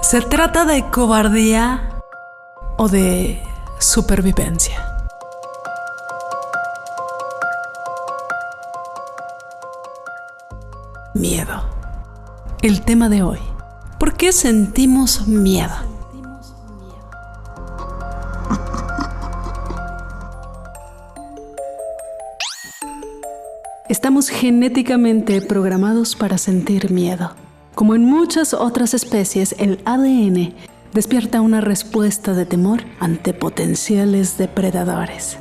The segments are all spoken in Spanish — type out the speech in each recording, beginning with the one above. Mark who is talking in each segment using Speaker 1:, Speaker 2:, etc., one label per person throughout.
Speaker 1: ¿Se trata de cobardía o de supervivencia? Miedo. El tema de hoy. ¿Por qué sentimos miedo? Estamos genéticamente programados para sentir miedo. Como en muchas otras especies, el ADN despierta una respuesta de temor ante potenciales depredadores.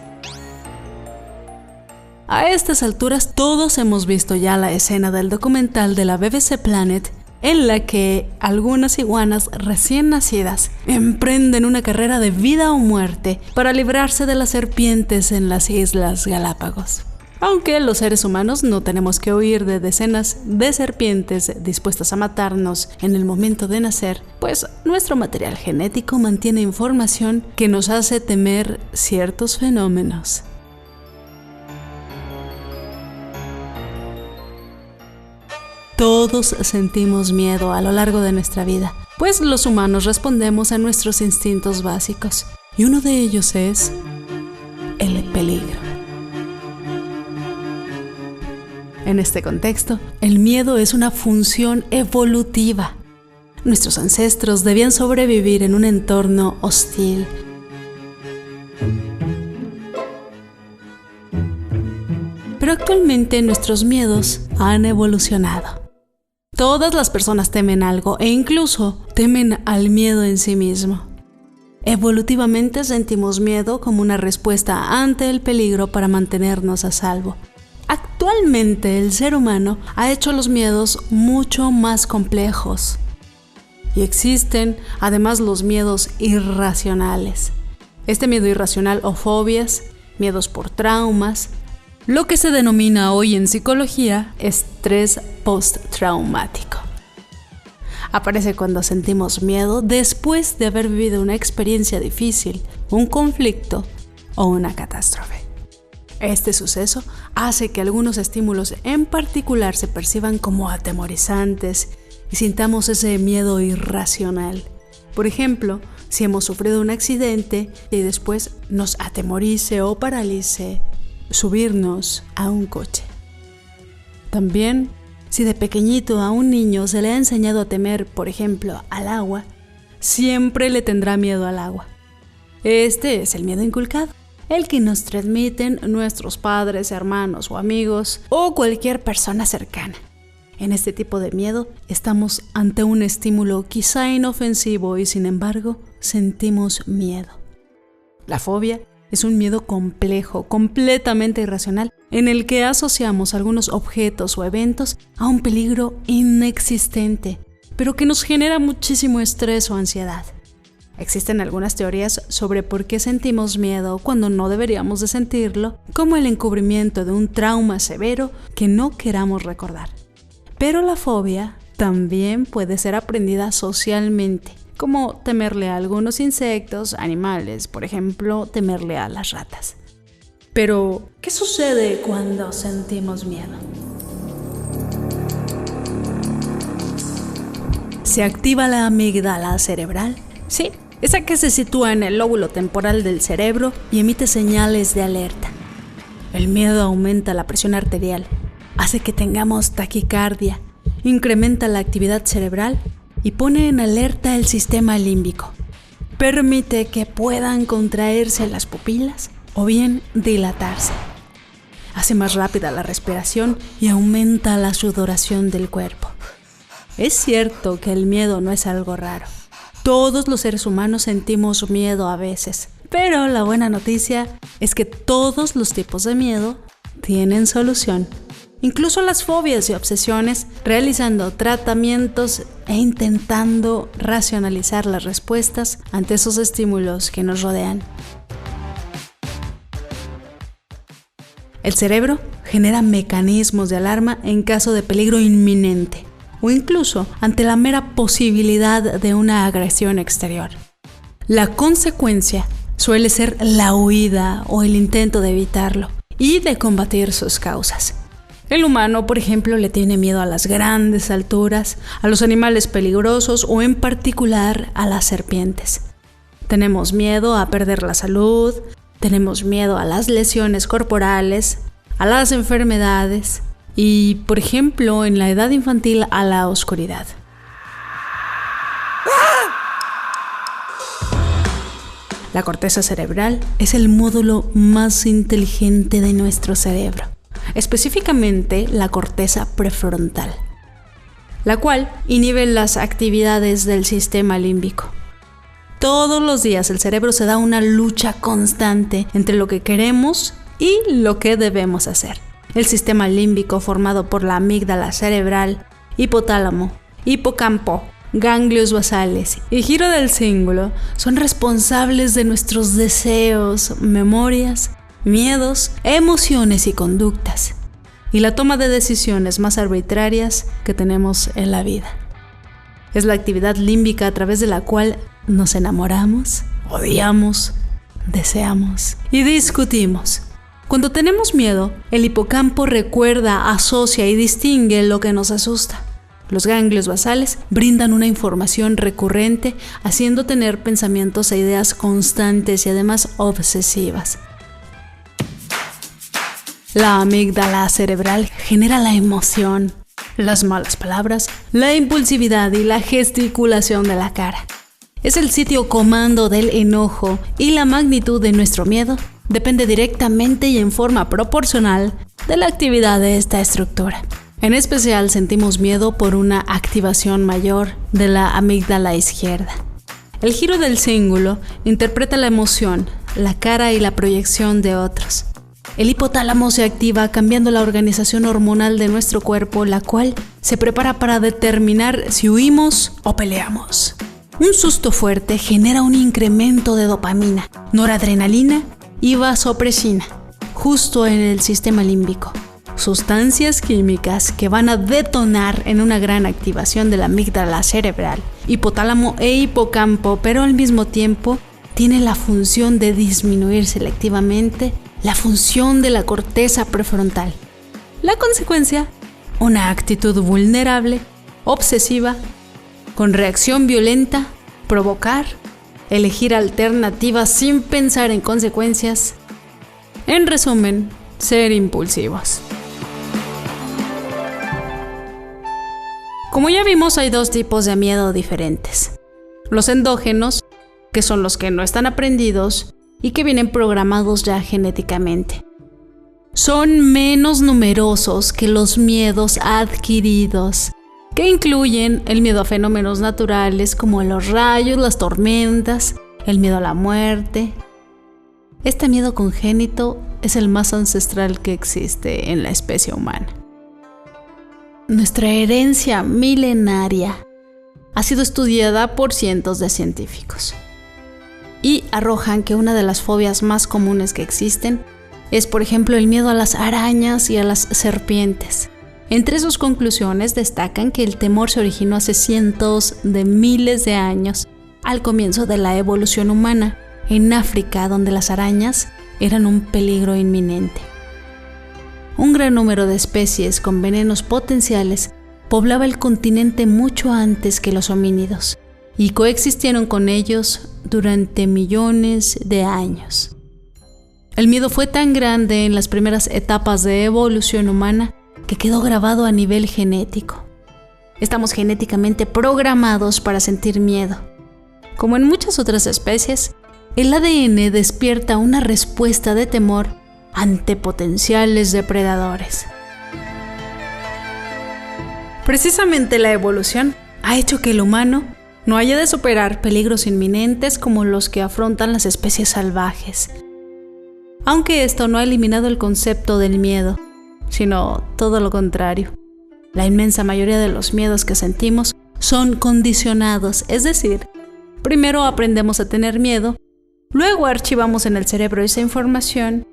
Speaker 1: A estas alturas todos hemos visto ya la escena del documental de la BBC Planet en la que algunas iguanas recién nacidas emprenden una carrera de vida o muerte para librarse de las serpientes en las Islas Galápagos. Aunque los seres humanos no tenemos que huir de decenas de serpientes dispuestas a matarnos en el momento de nacer, pues nuestro material genético mantiene información que nos hace temer ciertos fenómenos. Todos sentimos miedo a lo largo de nuestra vida, pues los humanos respondemos a nuestros instintos básicos, y uno de ellos es el peligro. En este contexto, el miedo es una función evolutiva. Nuestros ancestros debían sobrevivir en un entorno hostil. Pero actualmente nuestros miedos han evolucionado. Todas las personas temen algo e incluso temen al miedo en sí mismo. Evolutivamente sentimos miedo como una respuesta ante el peligro para mantenernos a salvo. Actualmente el ser humano ha hecho los miedos mucho más complejos. Y existen además los miedos irracionales. Este miedo irracional o fobias, miedos por traumas, lo que se denomina hoy en psicología estrés postraumático. Aparece cuando sentimos miedo después de haber vivido una experiencia difícil, un conflicto o una catástrofe. Este suceso hace que algunos estímulos en particular se perciban como atemorizantes y sintamos ese miedo irracional. Por ejemplo, si hemos sufrido un accidente y después nos atemorice o paralice subirnos a un coche. También, si de pequeñito a un niño se le ha enseñado a temer, por ejemplo, al agua, siempre le tendrá miedo al agua. Este es el miedo inculcado, el que nos transmiten nuestros padres, hermanos o amigos o cualquier persona cercana. En este tipo de miedo estamos ante un estímulo quizá inofensivo y sin embargo sentimos miedo. La fobia es un miedo complejo, completamente irracional, en el que asociamos algunos objetos o eventos a un peligro inexistente, pero que nos genera muchísimo estrés o ansiedad. Existen algunas teorías sobre por qué sentimos miedo cuando no deberíamos de sentirlo, como el encubrimiento de un trauma severo que no queramos recordar. Pero la fobia también puede ser aprendida socialmente, como temerle a algunos insectos, animales, por ejemplo, temerle a las ratas. Pero, ¿qué sucede cuando sentimos miedo? ¿Se activa la amígdala cerebral? Sí, esa que se sitúa en el lóbulo temporal del cerebro y emite señales de alerta. El miedo aumenta la presión arterial, hace que tengamos taquicardia, incrementa la actividad cerebral y pone en alerta el sistema límbico. Permite que puedan contraerse las pupilas o bien dilatarse. Hace más rápida la respiración y aumenta la sudoración del cuerpo. Es cierto que el miedo no es algo raro. Todos los seres humanos sentimos miedo a veces, pero la buena noticia es que todos los tipos de miedo tienen solución. Incluso las fobias y obsesiones, realizando tratamientos e intentando racionalizar las respuestas ante esos estímulos que nos rodean. El cerebro genera mecanismos de alarma en caso de peligro inminente o incluso ante la mera posibilidad de una agresión exterior. La consecuencia suele ser la huida o el intento de evitarlo y de combatir sus causas. El humano, por ejemplo, le tiene miedo a las grandes alturas, a los animales peligrosos o en particular a las serpientes. Tenemos miedo a perder la salud, tenemos miedo a las lesiones corporales, a las enfermedades y, por ejemplo, en la edad infantil a la oscuridad. La corteza cerebral es el módulo más inteligente de nuestro cerebro, específicamente la corteza prefrontal, la cual inhibe las actividades del sistema límbico. Todos los días el cerebro se da una lucha constante entre lo que queremos y lo que debemos hacer. El sistema límbico, formado por la amígdala cerebral, hipotálamo, hipocampo, ganglios basales y giro del cíngulo, son responsables de nuestros deseos, memorias, miedos, emociones y conductas, y la toma de decisiones más arbitrarias que tenemos en la vida. Es la actividad límbica a través de la cual nos enamoramos, odiamos, deseamos y discutimos. Cuando tenemos miedo, el hipocampo recuerda, asocia y distingue lo que nos asusta. Los ganglios basales brindan una información recurrente, haciendo tener pensamientos e ideas constantes y además obsesivas. La amígdala cerebral genera la emoción, las malas palabras, la impulsividad y la gesticulación de la cara. Es el sitio comando del enojo y la magnitud de nuestro miedo depende directamente y en forma proporcional de la actividad de esta estructura. En especial sentimos miedo por una activación mayor de la amígdala izquierda. El giro del cíngulo interpreta la emoción, la cara y la proyección de otros. El hipotálamo se activa cambiando la organización hormonal de nuestro cuerpo, la cual se prepara para determinar si huimos o peleamos. Un susto fuerte genera un incremento de dopamina, noradrenalina y vasopresina, justo en el sistema límbico. Sustancias químicas que van a detonar en una gran activación de la amígdala cerebral, hipotálamo e hipocampo, pero al mismo tiempo tiene la función de disminuir selectivamente la función de la corteza prefrontal. La consecuencia, una actitud vulnerable, obsesiva, con reacción violenta, provocar, elegir alternativas sin pensar en consecuencias. En resumen, ser impulsivos. Como ya vimos, hay dos tipos de miedo diferentes. Los endógenos, que son los que no están aprendidos y que vienen programados ya genéticamente. Son menos numerosos que los miedos adquiridos, que incluyen el miedo a fenómenos naturales como los rayos, las tormentas, el miedo a la muerte. Este miedo congénito es el más ancestral que existe en la especie humana. Nuestra herencia milenaria ha sido estudiada por cientos de científicos y arrojan que una de las fobias más comunes que existen es, por ejemplo, el miedo a las arañas y a las serpientes. Entre sus conclusiones destacan que el temor se originó hace cientos de miles de años, al comienzo de la evolución humana, en África, donde las arañas eran un peligro inminente. Un gran número de especies con venenos potenciales poblaba el continente mucho antes que los homínidos, y coexistieron con ellos durante millones de años. El miedo fue tan grande en las primeras etapas de evolución humana que quedó grabado a nivel genético. Estamos genéticamente programados para sentir miedo. Como en muchas otras especies, el ADN despierta una respuesta de temor ante potenciales depredadores. Precisamente la evolución ha hecho que el humano no haya de superar peligros inminentes como los que afrontan las especies salvajes. Aunque esto no ha eliminado el concepto del miedo, sino todo lo contrario. La inmensa mayoría de los miedos que sentimos son condicionados, es decir, primero aprendemos a tener miedo, luego archivamos en el cerebro esa información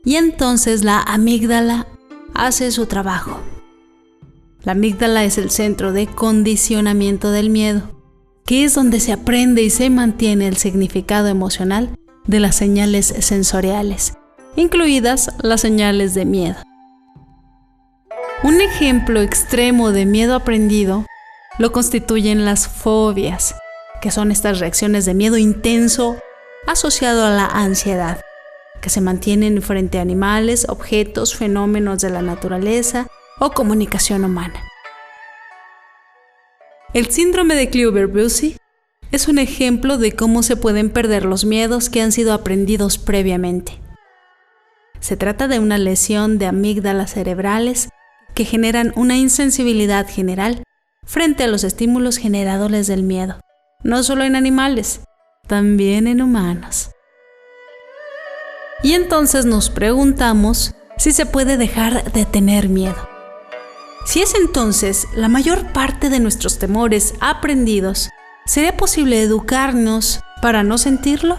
Speaker 1: y entonces la amígdala hace su trabajo. La amígdala es el centro de condicionamiento del miedo, que es donde se aprende y se mantiene el significado emocional de las señales sensoriales, incluidas las señales de miedo. Un ejemplo extremo de miedo aprendido lo constituyen las fobias, que son estas reacciones de miedo intenso asociado a la ansiedad, que se mantienen frente a animales, objetos, fenómenos de la naturaleza o comunicación humana. El síndrome de Kluver-Bucy es un ejemplo de cómo se pueden perder los miedos que han sido aprendidos previamente. Se trata de una lesión de amígdalas cerebrales que generan una insensibilidad general frente a los estímulos generadores del miedo, no solo en animales, también en humanos. Y entonces nos preguntamos si se puede dejar de tener miedo. Si es entonces la mayor parte de nuestros temores aprendidos, ¿sería posible educarnos para no sentirlo?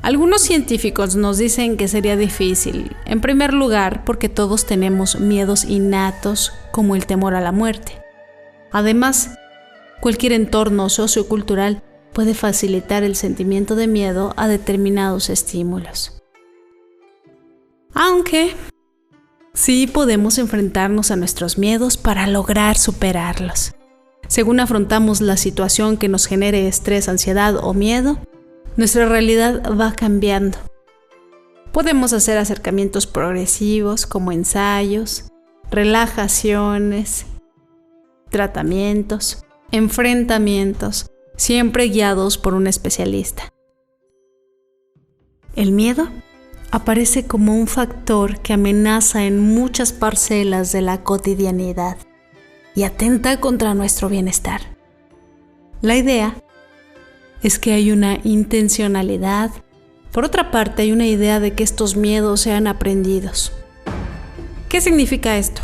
Speaker 1: Algunos científicos nos dicen que sería difícil, en primer lugar porque todos tenemos miedos innatos como el temor a la muerte. Además, cualquier entorno sociocultural puede facilitar el sentimiento de miedo a determinados estímulos. Aunque sí podemos enfrentarnos a nuestros miedos para lograr superarlos. Según afrontamos la situación que nos genere estrés, ansiedad o miedo, nuestra realidad va cambiando. Podemos hacer acercamientos progresivos como ensayos, relajaciones, tratamientos, enfrentamientos, siempre guiados por un especialista. El miedo aparece como un factor que amenaza en muchas parcelas de la cotidianidad y atenta contra nuestro bienestar. La idea es que hay una intencionalidad. Por otra parte, hay una idea de que estos miedos sean aprendidos. ¿Qué significa esto?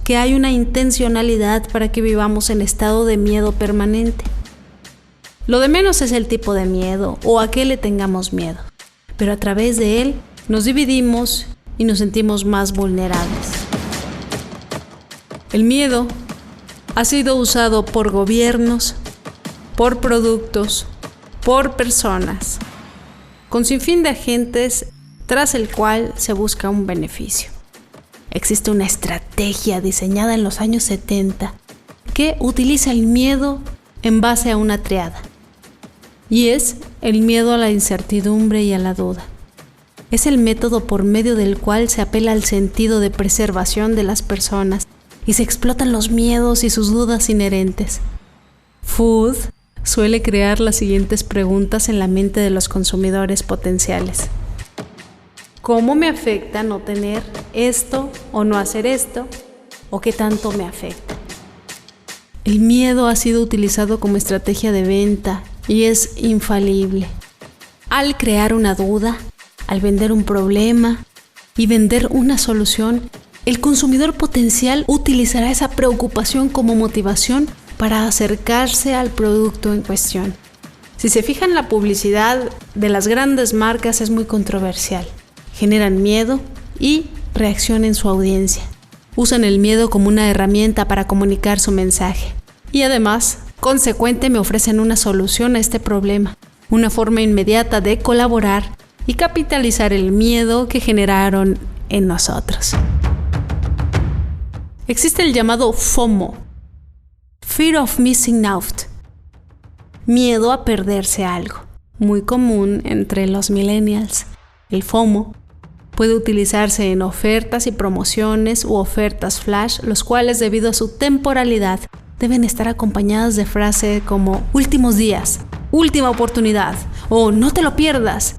Speaker 1: Que hay una intencionalidad para que vivamos en estado de miedo permanente. Lo de menos es el tipo de miedo o a qué le tengamos miedo, pero a través de él nos dividimos y nos sentimos más vulnerables. El miedo ha sido usado por gobiernos, por productos, por personas, con sinfín de agentes tras el cual se busca un beneficio. Existe una estrategia diseñada en los años 70 que utiliza el miedo en base a una triada, y es el miedo a la incertidumbre y a la duda. Es el método por medio del cual se apela al sentido de preservación de las personas y se explotan los miedos y sus dudas inherentes. Food suele crear las siguientes preguntas en la mente de los consumidores potenciales. ¿Cómo me afecta no tener esto o no hacer esto? ¿O qué tanto me afecta? El miedo ha sido utilizado como estrategia de venta y es infalible. Al crear una duda, al vender un problema y vender una solución, el consumidor potencial utilizará esa preocupación como motivación para acercarse al producto en cuestión. Si se fijan, la publicidad de las grandes marcas es muy controversial. Generan miedo y reacción en su audiencia. Usan el miedo como una herramienta para comunicar su mensaje. Y además, consecuente, me ofrecen una solución a este problema, una forma inmediata de colaborar y capitalizar el miedo que generaron en nosotros. Existe el llamado FOMO, Fear of Missing Out, miedo a perderse algo, muy común entre los millennials. El FOMO puede utilizarse en ofertas y promociones u ofertas flash, los cuales, debido a su temporalidad, deben estar acompañadas de frases como últimos días, última oportunidad o no te lo pierdas,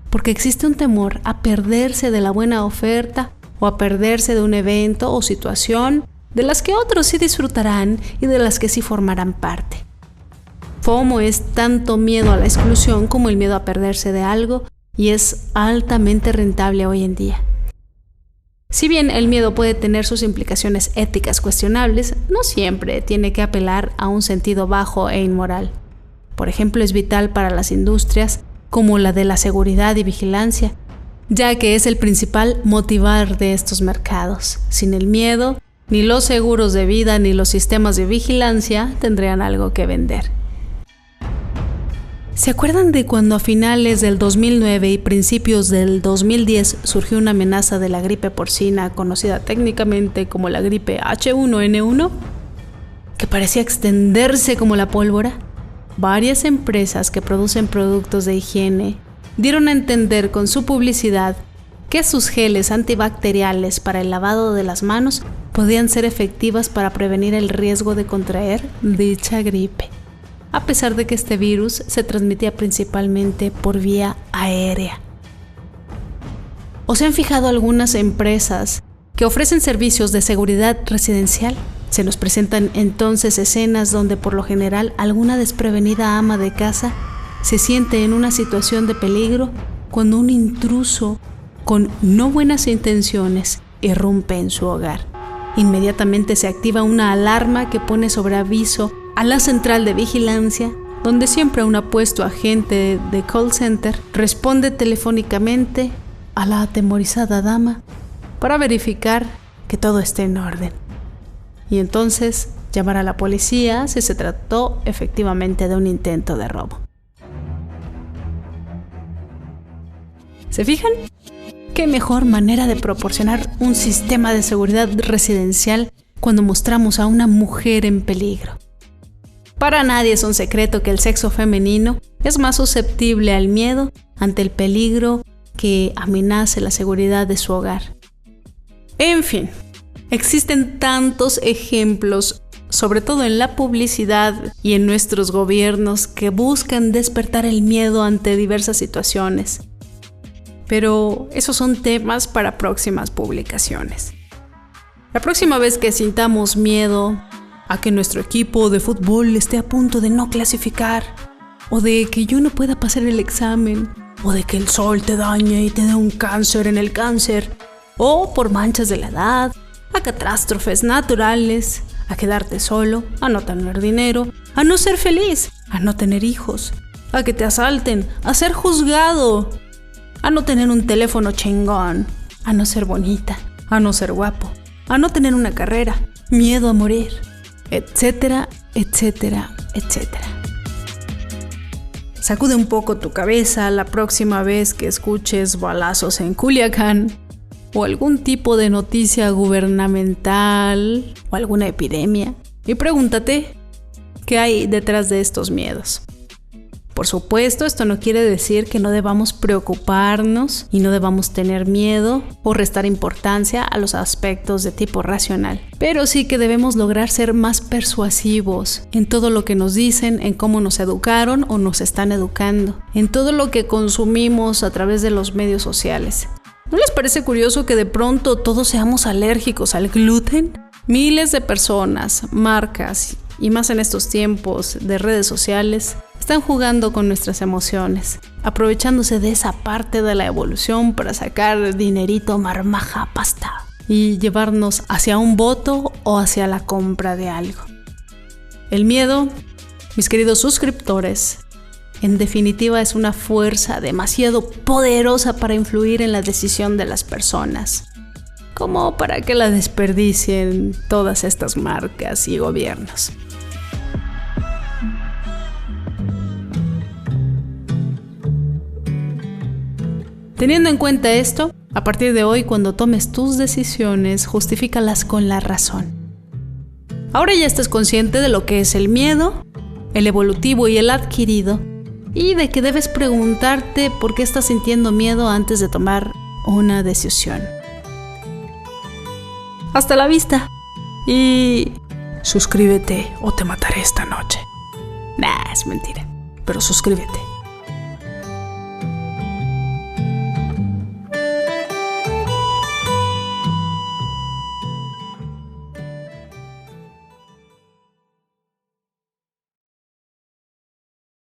Speaker 1: porque existe un temor a perderse de la buena oferta o a perderse de un evento o situación de las que otros sí disfrutarán y de las que sí formarán parte. FOMO es tanto miedo a la exclusión como el miedo a perderse de algo y es altamente rentable hoy en día. Si bien el miedo puede tener sus implicaciones éticas cuestionables, no siempre tiene que apelar a un sentido bajo e inmoral. Por ejemplo, es vital para las industrias como la de la seguridad y vigilancia, ya que es el principal motivador de estos mercados. Sin el miedo, ni los seguros de vida ni los sistemas de vigilancia tendrían algo que vender. ¿Se acuerdan de cuando a finales del 2009 y principios del 2010 surgió una amenaza de la gripe porcina, conocida técnicamente como la gripe H1N1, que parecía extenderse como la pólvora? Varias empresas que producen productos de higiene dieron a entender con su publicidad que sus geles antibacteriales para el lavado de las manos podían ser efectivas para prevenir el riesgo de contraer dicha gripe, a pesar de que este virus se transmitía principalmente por vía aérea. ¿O se han fijado algunas empresas que ofrecen servicios de seguridad residencial? Se nos presentan entonces escenas donde por lo general alguna desprevenida ama de casa se siente en una situación de peligro cuando un intruso con no buenas intenciones irrumpe en su hogar. Inmediatamente se activa una alarma que pone sobre aviso a la central de vigilancia, donde siempre un apuesto agente de call center responde telefónicamente a la atemorizada dama para verificar que todo esté en orden. Y entonces llamar a la policía si se trató efectivamente de un intento de robo. ¿Se fijan? ¿Qué mejor manera de proporcionar un sistema de seguridad residencial cuando mostramos a una mujer en peligro? Para nadie es un secreto que el sexo femenino es más susceptible al miedo ante el peligro que amenace la seguridad de su hogar. En fin, existen tantos ejemplos, sobre todo en la publicidad y en nuestros gobiernos, que buscan despertar el miedo ante diversas situaciones. Pero esos son temas para próximas publicaciones. La próxima vez que sintamos miedo a que nuestro equipo de fútbol esté a punto de no clasificar, o de que yo no pueda pasar el examen, o de que el sol te dañe y te dé un cáncer en el cáncer, o por manchas de la edad, a catástrofes naturales, a quedarte solo, a no tener dinero, a no ser feliz, a no tener hijos, a que te asalten, a ser juzgado, a no tener un teléfono chingón, a no ser bonita, a no ser guapo, a no tener una carrera, miedo a morir, etcétera, etcétera, etcétera. Sacude un poco tu cabeza la próxima vez que escuches balazos en Culiacán, o algún tipo de noticia gubernamental o alguna epidemia, y pregúntate qué hay detrás de estos miedos. Por supuesto, esto no quiere decir que no debamos preocuparnos y no debamos tener miedo o restar importancia a los aspectos de tipo racional, pero sí que debemos lograr ser más persuasivos en todo lo que nos dicen, en cómo nos educaron o nos están educando, en todo lo que consumimos a través de los medios sociales. ¿No les parece curioso que de pronto todos seamos alérgicos al gluten? Miles de personas, marcas y más en estos tiempos de redes sociales están jugando con nuestras emociones, aprovechándose de esa parte de la evolución para sacar dinerito, marmaja, pasta y llevarnos hacia un voto o hacia la compra de algo. El miedo, mis queridos suscriptores, en definitiva es una fuerza demasiado poderosa para influir en la decisión de las personas, como para que la desperdicien todas estas marcas y gobiernos. Teniendo en cuenta esto, a partir de hoy, cuando tomes tus decisiones, justifícalas con la razón. Ahora ya estás consciente de lo que es el miedo, el evolutivo y el adquirido, y de que debes preguntarte por qué estás sintiendo miedo antes de tomar una decisión. Hasta la vista y suscríbete o te mataré esta noche. Nah, es mentira, pero suscríbete.